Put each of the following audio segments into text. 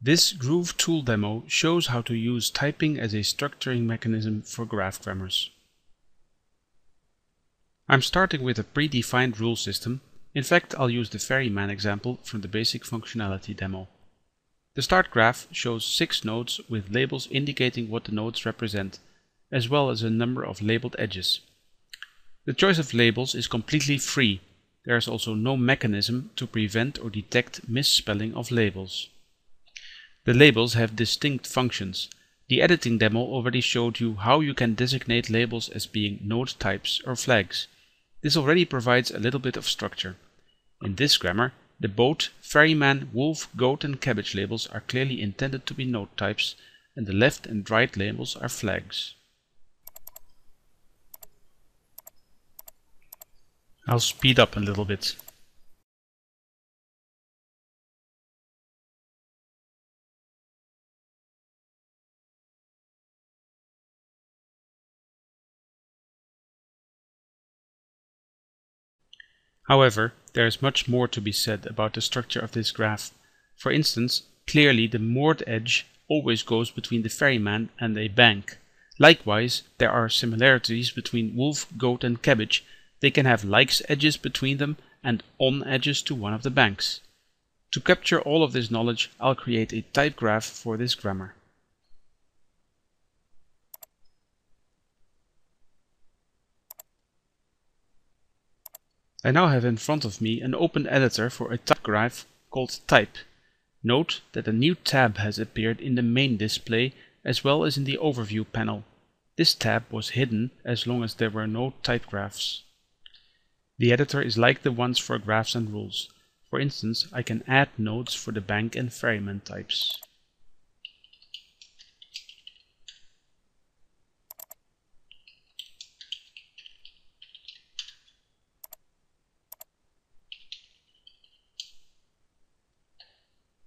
This Groove tool demo shows how to use typing as a structuring mechanism for graph grammars. I'm starting with a predefined rule system. In fact, I'll use the ferryman example from the basic functionality demo. The start graph shows 6 nodes with labels indicating what the nodes represent, as well as a number of labeled edges. The choice of labels is completely free. There is also no mechanism to prevent or detect misspelling of labels. The labels have distinct functions. The editing demo already showed you how you can designate labels as being node types or flags. This already provides a little bit of structure. In this grammar, the boat, ferryman, wolf, goat and cabbage labels are clearly intended to be node types, and the left and right labels are flags. I'll speed up a little bit. However, there is much more to be said about the structure of this graph. For instance, clearly the moored edge always goes between the ferryman and a bank. Likewise, there are similarities between wolf, goat and cabbage. They can have likes edges between them and on edges to one of the banks. To capture all of this knowledge, I'll create a type graph for this grammar. I now have in front of me an open editor for a type graph called type. Note that a new tab has appeared in the main display as well as in the overview panel. This tab was hidden as long as there were no type graphs. The editor is like the ones for graphs and rules. For instance, I can add nodes for the bank and ferryman types.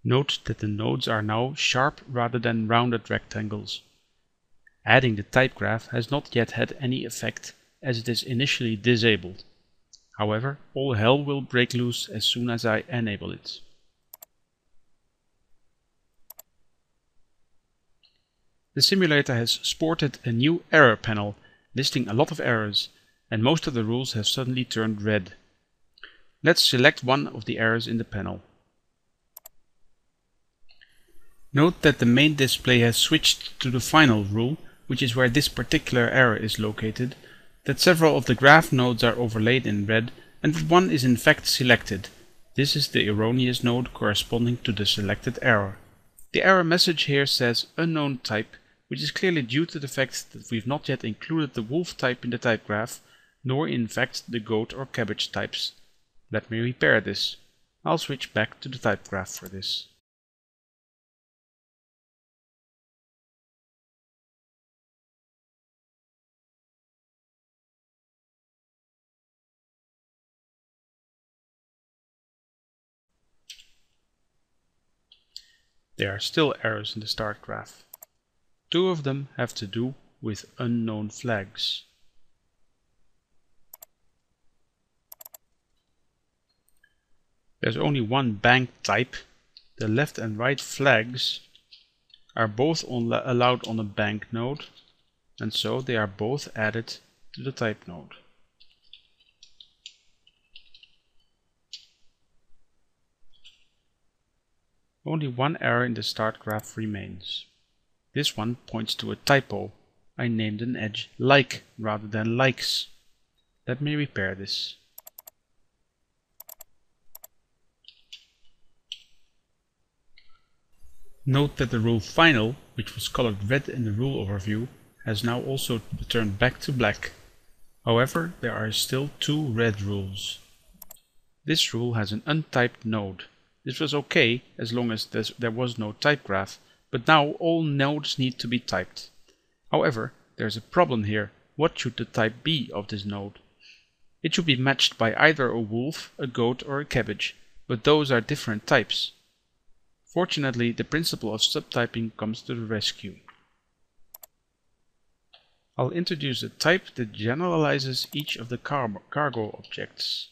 Note that the nodes are now sharp rather than rounded rectangles. Adding the type graph has not yet had any effect as it is initially disabled. However, all hell will break loose as soon as I enable it. The simulator has sported a new error panel listing a lot of errors, and most of the rules have suddenly turned red. Let's select one of the errors in the panel. Note that the main display has switched to the final rule, which is where this particular error is located, that several of the graph nodes are overlaid in red, and that one is in fact selected. This is the erroneous node corresponding to the selected error. The error message here says unknown type, which is clearly due to the fact that we've not yet included the wolf type in the type graph, nor in fact the goat or cabbage types. Let me repair this. I'll switch back to the type graph for this. There are still errors in the start graph. 2 of them have to do with unknown flags. There's only one bank type. The left and right flags are both allowed on a bank node, and so they are both added to the type node. Only one error in the start graph remains. This one points to a typo. I named an edge like rather than likes. Let me repair this. Note that the rule final, which was colored red in the rule overview, has now also turned back to black. However, there are still 2 red rules. This rule has an untyped node. This was okay as long as there was no type graph, but now all nodes need to be typed. However, there's a problem here. What should the type be of this node? It should be matched by either a wolf, a goat or a cabbage, but those are different types. Fortunately, the principle of subtyping comes to the rescue. I'll introduce a type that generalizes each of the cargo objects.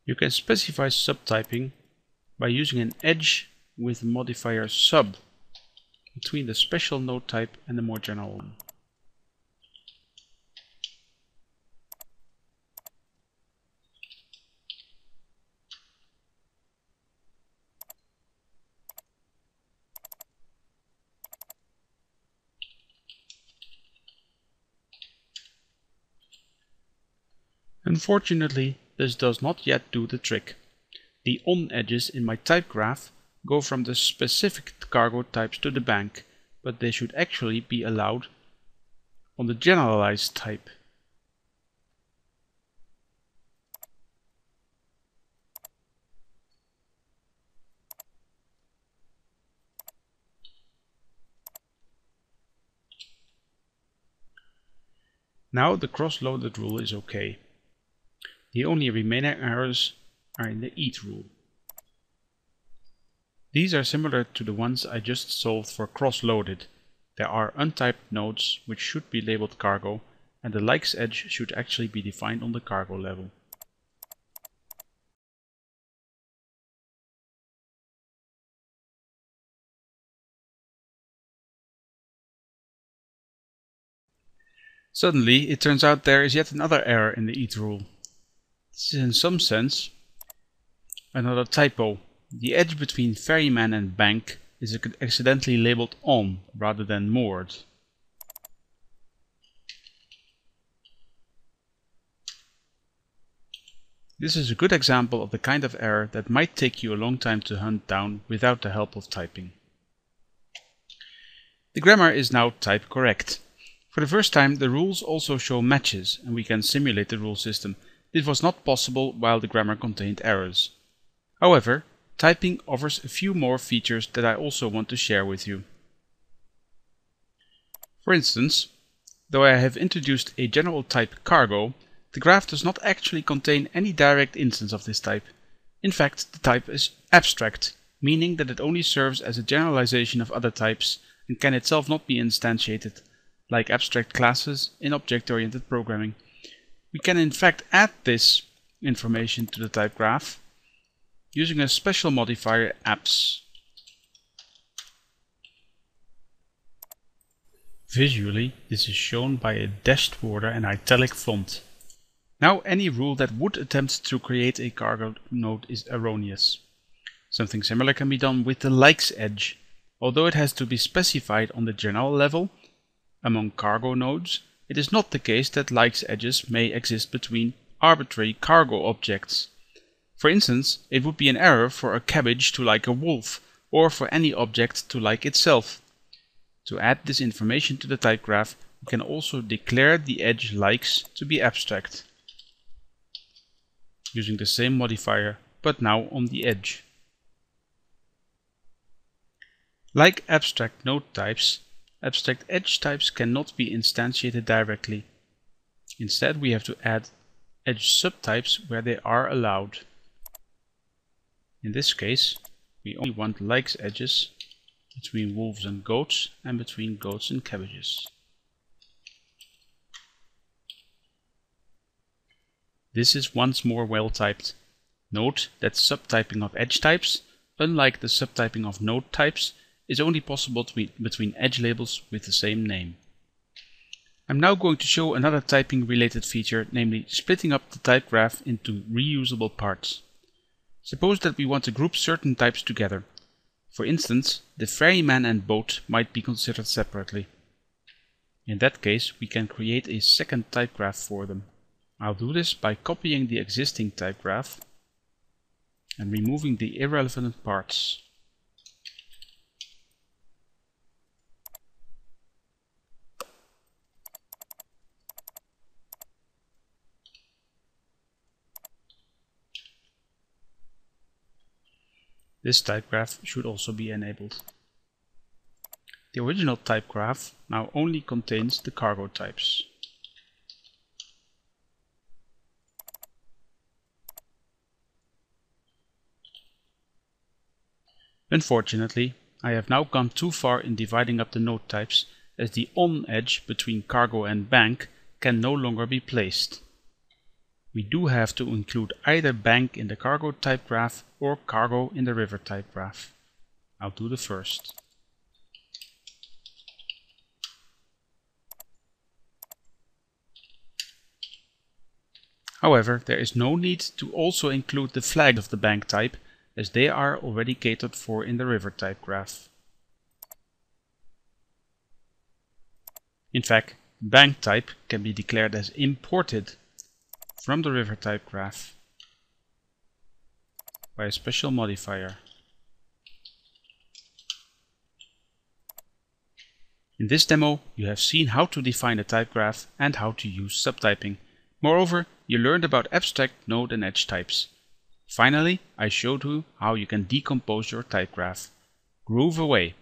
You can specify subtyping by using an edge with the modifier sub between the special node type and the more general one. Unfortunately, this does not yet do the trick. The on edges in my type graph go from the specific cargo types to the bank, but they should actually be allowed on the generalized type. Now the cross-loaded rule is okay. The only remaining errors are in the eat rule. These are similar to the ones I just solved for cross-loaded. There are untyped nodes which should be labeled cargo, and the likes edge should actually be defined on the cargo level. Suddenly, it turns out there is yet another error in the eat rule. This is in some sense another typo. The edge between ferryman and bank is accidentally labeled on rather than moored. This is a good example of the kind of error that might take you a long time to hunt down without the help of typing. The grammar is now type correct. For the first time, the rules also show matches and we can simulate the rule system. This was not possible while the grammar contained errors. However, typing offers a few more features that I also want to share with you. For instance, though I have introduced a general type cargo, the graph does not actually contain any direct instance of this type. In fact, the type is abstract, meaning that it only serves as a generalization of other types and can itself not be instantiated, like abstract classes in object-oriented programming. We can in fact add this information to the type graph using a special modifier apps. Visually, this is shown by a dashed border and italic font. Now any rule that would attempt to create a cargo node is erroneous. Something similar can be done with the likes edge. Although it has to be specified on the general level among cargo nodes, it is not the case that likes edges may exist between arbitrary cargo objects. For instance, it would be an error for a cabbage to like a wolf, or for any object to like itself. To add this information to the type graph, we can also declare the edge likes to be abstract, using the same modifier, but now on the edge. Like abstract node types, abstract edge types cannot be instantiated directly. Instead, we have to add edge subtypes where they are allowed. In this case, we only want likes edges between wolves and goats and between goats and cabbages. This is once more well typed. Note that subtyping of edge types, unlike the subtyping of node types, is only possible between edge labels with the same name. I'm now going to show another typing related feature, namely splitting up the type graph into reusable parts. Suppose that we want to group certain types together. For instance, the ferryman and boat might be considered separately. In that case, we can create a second type graph for them. I'll do this by copying the existing type graph and removing the irrelevant parts. This type graph should also be enabled. The original type graph now only contains the cargo types. Unfortunately, I have now gone too far in dividing up the node types, as the on edge between cargo and bank can no longer be placed. We do have to include either bank in the cargo type graph or cargo in the river type graph. I'll do the first. However, there is no need to also include the flag of the bank type, as they are already catered for in the river type graph. In fact, bank type can be declared as imported from the river type graph by a special modifier. In this demo, you have seen how to define a type graph and how to use subtyping. Moreover, you learned about abstract node and edge types. Finally, I showed you how you can decompose your type graph. Groove away!